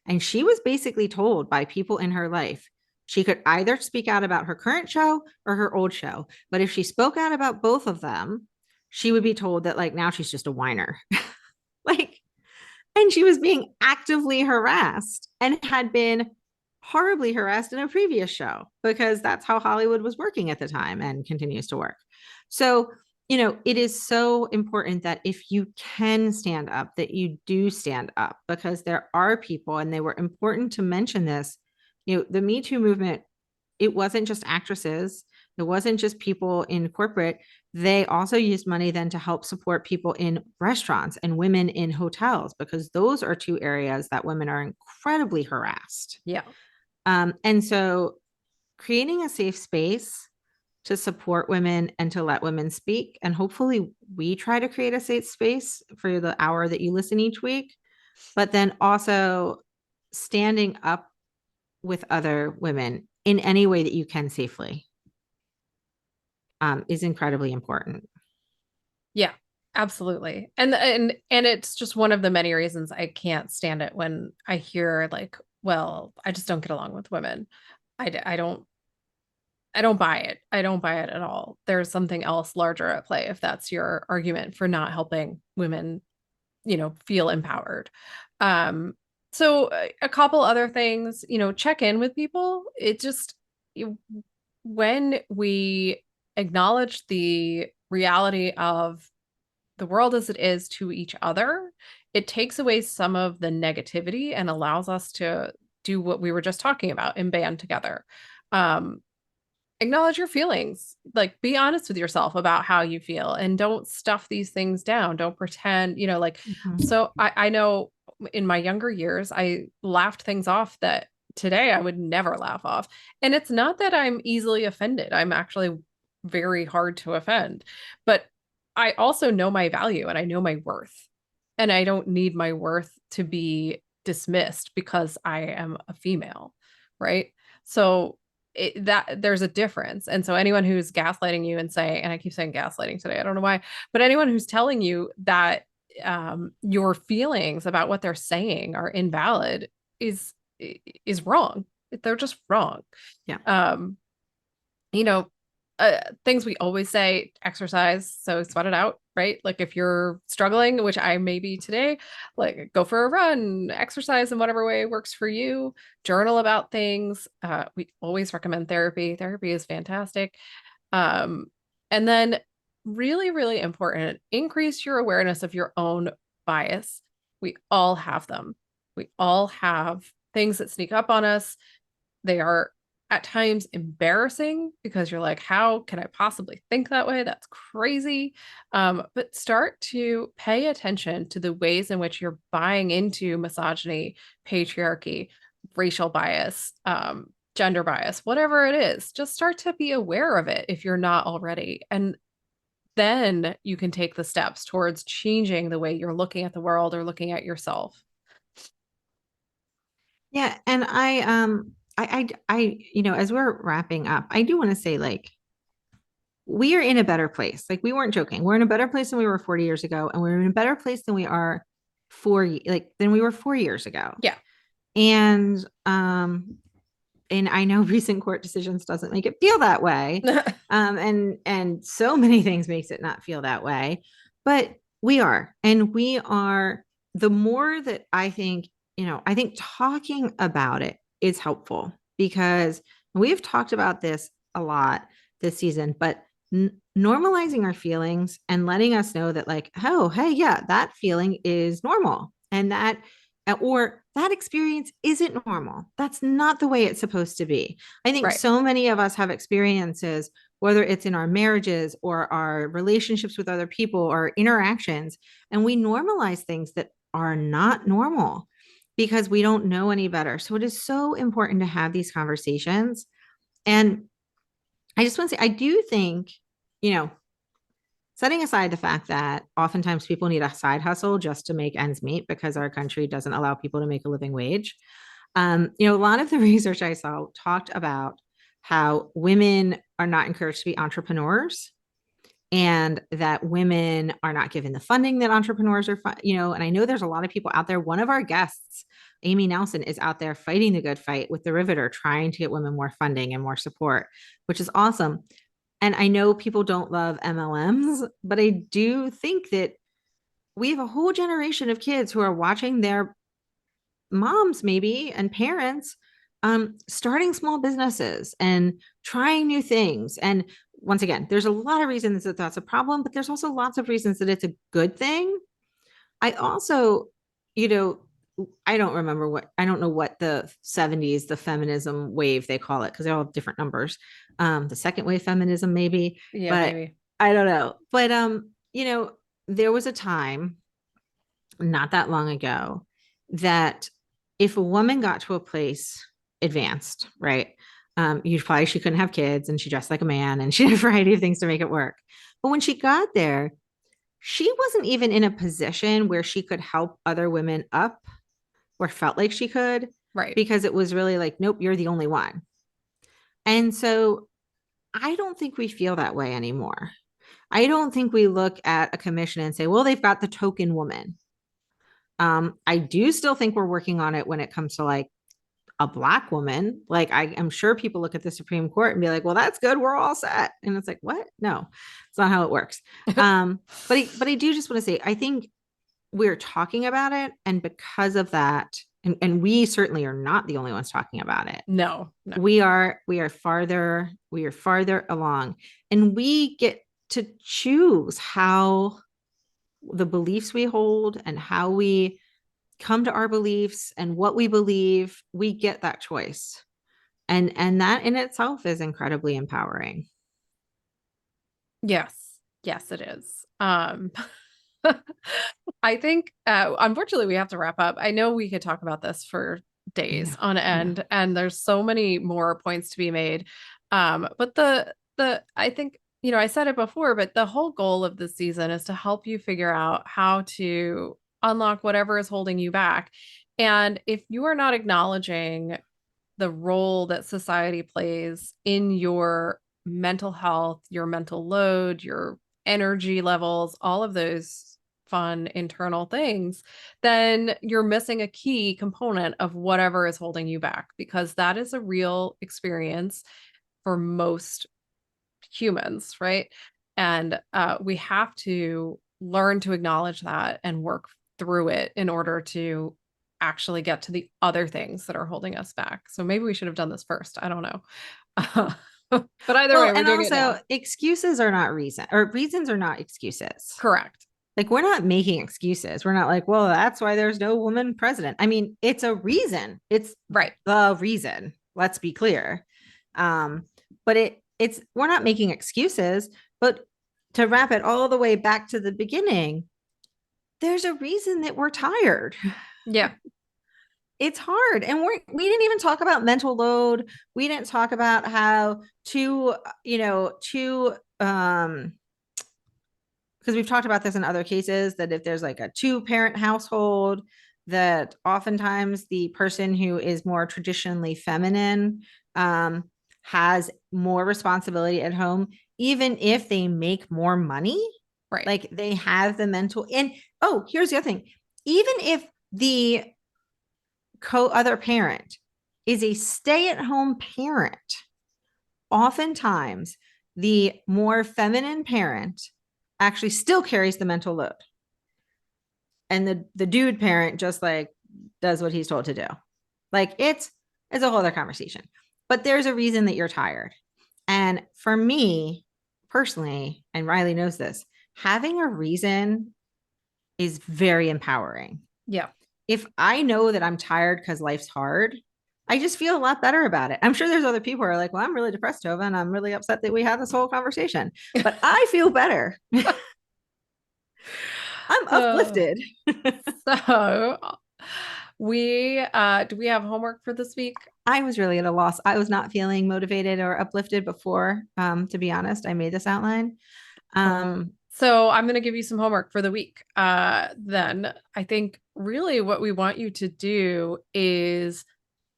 And she was basically told by people in her life she could either speak out about her current show or her old show. But if she spoke out about both of them, she would be told that, like, now she's just a whiner. Like, and she was being actively harassed and had been horribly harassed in a previous show because that's how Hollywood was working at the time and continues to work. So, it is so important that if you can stand up, that you do stand up because there are people, and they were important to mention this. The Me Too movement, it wasn't just actresses, it wasn't just people in corporate. They also used money then to help support people in restaurants and women in hotels, because those are two areas that women are incredibly harassed. Yeah. And so creating a safe space to support women and to let women speak. And hopefully we try to create a safe space for the hour that you listen each week, but then also standing up with other women in any way that you can safely is incredibly important. Yeah, absolutely. And it's just one of the many reasons I can't stand it when I hear like, well, I just don't get along with women. I don't buy it. I don't buy it at all. There's something else larger at play if that's your argument for not helping women, feel empowered. Um, so a couple other things, check in with people. It just you, when we acknowledge the reality of the world as it is to each other, it takes away some of the negativity and allows us to do what we were just talking about and band together. Um, Acknowledge your feelings, like be honest with yourself about how you feel and don't stuff these things down. Don't pretend, like, Mhm. so I know in my younger years, I laughed things off that today I would never laugh off. And it's not that I'm easily offended. I'm actually very hard to offend, but I also know my value and I know my worth. And I don't need my worth to be dismissed because I am a female, right? So that there's a difference. And so anyone who's gaslighting you and saying, and I keep saying gaslighting today, I don't know why, but anyone who's telling you that your feelings about what they're saying are invalid is wrong. They're just wrong. Yeah. Um, you know, things we always say, exercise, so sweat it out, right? Like if you're struggling, which I may be today, like go for a run, exercise in whatever way works for you, journal about things. We always recommend therapy. Therapy is fantastic. Um, and then really, really important, increase your awareness of your own bias. We all have them. We all have things that sneak up on us. They are at times embarrassing because you're like, how can I possibly think that way? That's crazy. But start to pay attention to the ways in which you're buying into misogyny, patriarchy, racial bias, gender bias, whatever it is. Just start to be aware of it if you're not already. And then you can take the steps towards changing the way you're looking at the world or looking at yourself. Yeah, and as we're wrapping up, I do want to say, like, we are in a better place. Like, we weren't joking. We're in a better place than we were 40 years ago, and we're in a better place than we are than we were 4 years ago. Yeah. And and I know recent court decisions doesn't make it feel that way. And so many things makes it not feel that way. But we are the more that I think talking about it is helpful because we've talked about this a lot this season, but normalizing our feelings and letting us know that, like, oh, hey, yeah, that feeling is normal, and that or that experience isn't normal. That's not the way it's supposed to be. I think Right. so many of us have experiences, whether it's in our marriages or our relationships with other people or interactions, and we normalize things that are not normal because we don't know any better. So it is so important to have these conversations. And I just want to say, I do think, you know, setting aside the fact that oftentimes people need a side hustle just to make ends meet because our country doesn't allow people to make a living wage. A lot of the research I saw talked about how women are not encouraged to be entrepreneurs and that women are not given the funding that entrepreneurs are, and I know there's a lot of people out there. One of our guests, Amy Nelson, is out there fighting the good fight with the Riveter, trying to get women more funding and more support, which is awesome. And I know people don't love MLMs, but I do think that we have a whole generation of kids who are watching their moms maybe and parents starting small businesses and trying new things. And once again, there's a lot of reasons that that's a problem, but there's also lots of reasons that it's a good thing. I also, you know, I don't know what the 70s, the feminism wave, they call it, because they all have different numbers. The second wave feminism, maybe, Yeah, but maybe. I don't know. But, there was a time not that long ago that if a woman got to a place advanced, right? She couldn't have kids and she dressed like a man and she had a variety of things to make it work. But when she got there, she wasn't even in a position where she could help other women up or felt like she could Right. because it was really like, nope, you're the only one. And so I don't think we feel that way anymore. I don't think we look at a commission and say, well, they've got the token woman. I do still think we're working on it when it comes to like a black woman. Like I am sure people look at the Supreme Court and be like, well, that's good. We're all set. And it's like, what? No, it's not how it works. But I do just want to say, I think we're talking about it. And because of that, and we certainly are not the only ones talking about it. No, no. We are farther along, and we get to choose how the beliefs we hold and how we come to our beliefs and what we believe. We get that choice, and that in itself is incredibly empowering. Yes. Yes, it is. I think unfortunately we have to wrap up. I know we could talk about this for I know, days on I know. end, and there's so many more points to be made. But the I think, I said it before, but the whole goal of this season is to help you figure out how to unlock whatever is holding you back. And if you are not acknowledging the role that society plays in your mental health, your mental load, your energy levels, all of those fun internal things, then you're missing a key component of whatever is holding you back because that is a real experience for most humans, right? And we have to learn to acknowledge that and work through it in order to actually get to the other things that are holding us back. So maybe we should have done this first. I don't know. But either way, Well, we're and doing it also now. excuses are not reason, or reasons are not excuses. Correct. Like, we're not making excuses. We're not like, well, that's why there's no woman president. I mean, it's a reason. It's Right. the reason. Let's be clear. But it's we're not making excuses. But to wrap it all the way back to the beginning, there's a reason that we're tired. Yeah. It's hard, and we didn't even talk about mental load. We didn't talk about how two because we've talked about this in other cases, that if there's like a 2-parent household, that oftentimes the person who is more traditionally feminine has more responsibility at home, even if they make more money. Right. Like, they have the mental, and oh, here's the other thing. Even if the other parent is a stay-at-home parent, oftentimes the more feminine parent actually still carries the mental load, and the dude parent just like does what he's told to do. Like, it's a whole other conversation. But there's a reason that you're tired. And for me personally, and Riley knows this, having a reason is very empowering. Yeah. If I know that I'm tired because life's hard, I just feel a lot better about it. I'm sure there's other people who are like, well, I'm really depressed, Tova, and I'm really upset that we had this whole conversation. But I feel better. I'm uplifted. So we do we have homework for this week? I was really at a loss. I was not feeling motivated or uplifted before. To be honest, I made this outline. So I'm going to give you some homework for the week. Then I think really what we want you to do is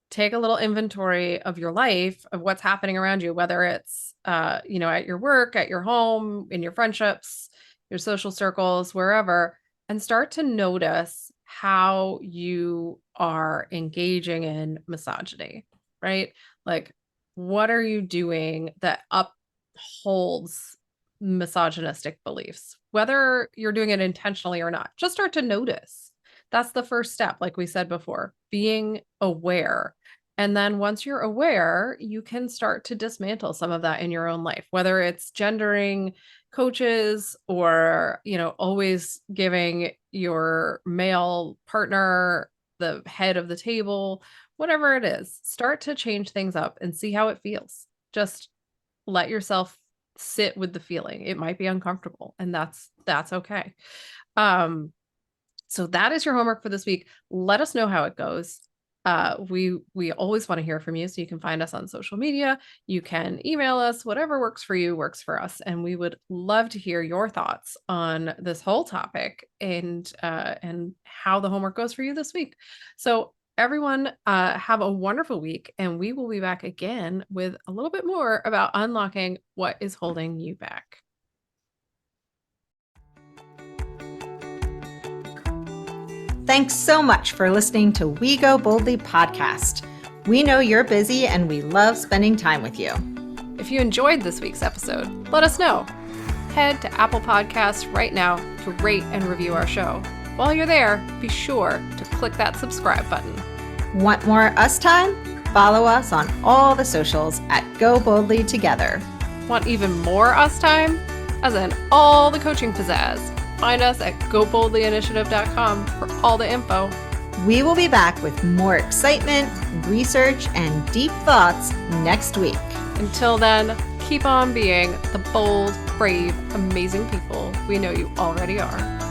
take a little inventory of your life, of what's happening around you, whether it's, at your work, at your home, in your friendships, your social circles, wherever, and start to notice how you are engaging in misogyny, right? Like, what are you doing that upholds misogynistic beliefs, whether you're doing it intentionally or not? Just start to notice. That's the first step, like we said before, being aware. And then once you're aware, you can start to dismantle some of that in your own life, whether it's gendering coaches or, always giving your male partner the head of the table, whatever it is. Start to change things up and see how it feels. Just let yourself sit with the feeling. It might be uncomfortable, and that's okay. So that is your homework for this week. Let us know how it goes. We always want to hear from you, so you can find us on social media. You can email us. Whatever works for you works for us, and we would love to hear your thoughts on this whole topic and how the homework goes for you this week. So everyone, have a wonderful week, and we will be back again with a little bit more about unlocking what is holding you back. Thanks so much for listening to We Go Boldly podcast. We know you're busy and we love spending time with you. If you enjoyed this week's episode, let us know. Head to Apple Podcasts right now to rate and review our show. While you're there, be sure to click that subscribe button. Want more us time? Follow us on all the socials at Go Boldly Together. Want even more us time? As in all the coaching pizzazz. Find us at goboldlyinitiative.com for all the info. We will be back with more excitement, research, and deep thoughts next week. Until then, keep on being the bold, brave, amazing people we know you already are.